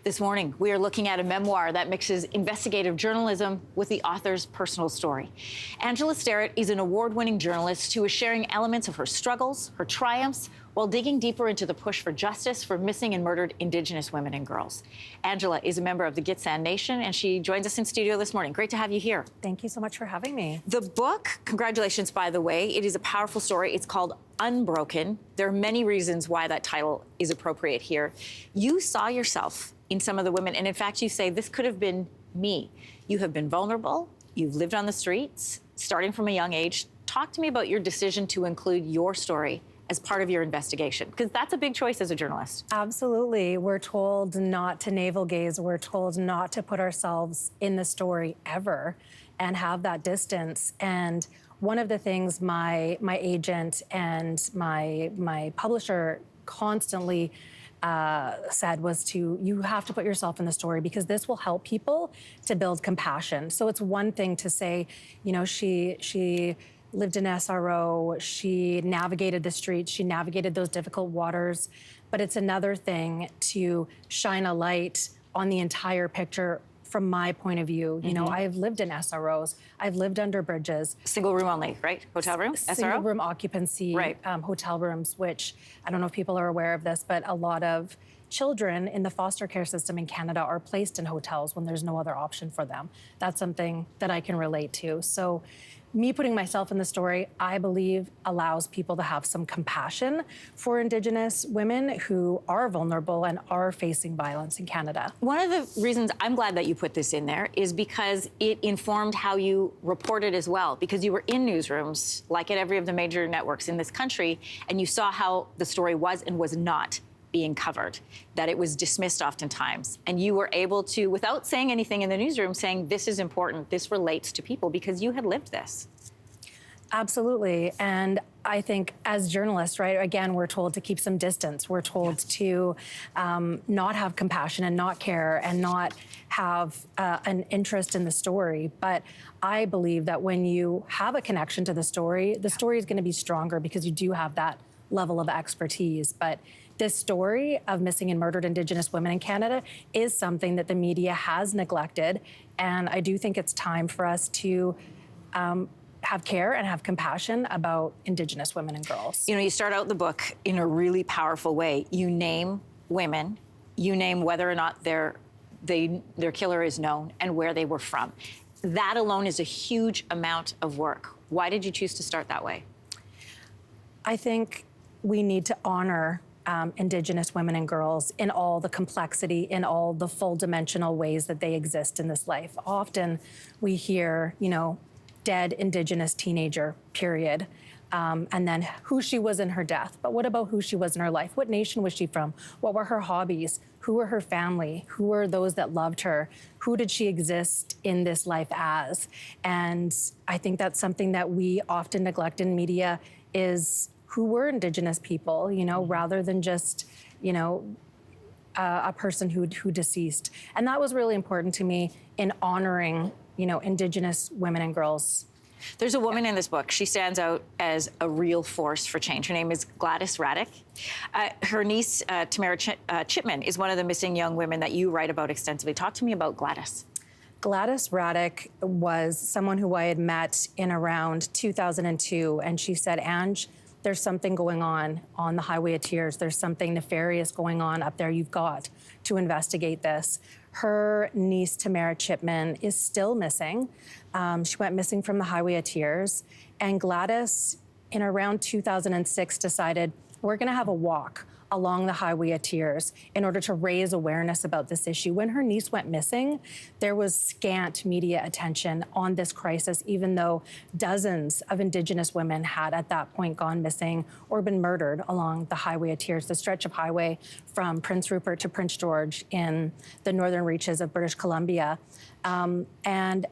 This morning, we are looking at a memoir that mixes investigative journalism with the author's personal story. Angela Sterritt is an award-winning journalist who is sharing elements of her struggles, her triumphs, while digging deeper into the push for justice for missing and murdered Indigenous women and girls. Angela is a member of the Gitxsan Nation, and she joins us in studio this morning. Great to have you here. Thank you so much for having me. The book, congratulations, by the way, it is a powerful story. It's called Unbroken. There are many reasons why that title is appropriate here. You saw yourself in some of the women, and in fact, you say, this could have been me. You have been vulnerable. You've lived on the streets, starting from a young age. Talk to me about your decision to include your story as part of your investigation, because that's a big choice as a journalist. Absolutely. We're told not to navel gaze. We're told not to put ourselves in the story ever and have that distance. And one of the things my agent and my publisher constantly said was you have to put yourself in the story, because this will help people to build compassion. So it's one thing to say, you know, she lived in SRO, she navigated the streets, she navigated those difficult waters, but it's another thing to shine a light on the entire picture from my point of view. You know, I've lived in SROs, I've lived under bridges. Single room only, right? Hotel room, SRO? Single room occupancy, right. Hotel rooms, which I don't know if people are aware of this, but a lot of children in the foster care system in Canada are placed in hotels when there's no other option for them. That's something that I can relate to. So me putting myself in the story, I believe, allows people to have some compassion for Indigenous women who are vulnerable and are facing violence in Canada. One of the reasons I'm glad that you put this in there is because it informed how you reported as well, because you were in newsrooms, like at every of the major networks in this country, and you saw how the story was and was not being covered, that it was dismissed oftentimes. And you were able to, without saying anything in the newsroom, saying this is important, this relates to people, because you had lived this. Absolutely. And I think as journalists, right, again, we're told to keep some distance. We're told to not have compassion and not care and not have an interest in the story. But I believe that when you have a connection to the story is going to be stronger because you do have that level of expertise. But this story of missing and murdered Indigenous women in Canada is something that the media has neglected. And I do think it's time for us to have care and have compassion about Indigenous women and girls. You know, you start out the book in a really powerful way. You name women, you name whether or not their killer is known and where they were from. That alone is a huge amount of work. Why did you choose to start that way? I think we need to honor Indigenous women and girls in all the complexity, in all the full dimensional ways that they exist in this life. Often we hear, you know, dead Indigenous teenager, period. And then who she was in her death. But what about who she was in her life? What nation was she from? What were her hobbies? Who were her family? Who were those that loved her? Who did she exist in this life as? And I think that's something that we often neglect in media, is who were Indigenous people, you know, rather than just, you know, a person who deceased. And that was really important to me in honoring, you know, Indigenous women and girls. There's a woman in this book. She stands out as a real force for change. Her name is Gladys Raddick. Her niece, Tamara Chipman, is one of the missing young women that you write about extensively. Talk to me about Gladys. Gladys Raddick was someone who I had met in around 2002, and she said, Ange, there's something going on the Highway of Tears. There's something nefarious going on up there. You've got to investigate this. Her niece, Tamara Chipman, is still missing. She went missing from the Highway of Tears. And Gladys, in around 2006, decided, we're going to have a walk along the Highway of Tears in order to raise awareness about this issue. When her niece went missing, there was scant media attention on this crisis, even though dozens of Indigenous women had at that point gone missing or been murdered along the Highway of Tears, the stretch of highway from Prince Rupert to Prince George in the northern reaches of British Columbia. And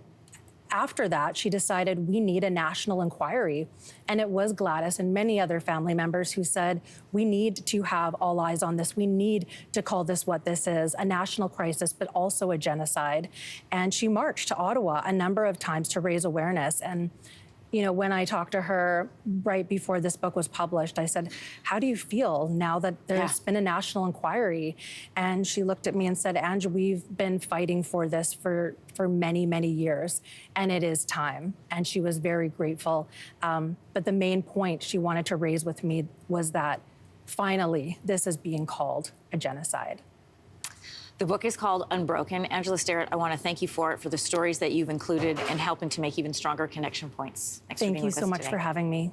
after that, she decided we need a national inquiry. And it was Gladys and many other family members who said, we need to have all eyes on this. We need to call this what this is, a national crisis, but also a genocide. And she marched to Ottawa a number of times to raise awareness. And You know, when I talked to her right before this book was published, I said, how do you feel now that there's been a national inquiry? And she looked at me and said, Ange, we've been fighting for this for many, many years, and it is time. And she was very grateful. But the main point she wanted to raise with me was that finally, this is being called a genocide. The book is called Unbroken. Angela Sterritt, I want to thank you for the stories that you've included and helping to make even stronger connection points. Thanks for being Thank you with so us much today. for having me.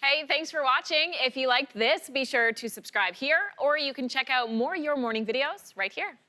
Hey, thanks for watching. If you liked this, be sure to subscribe here, or you can check out more Your Morning videos right here.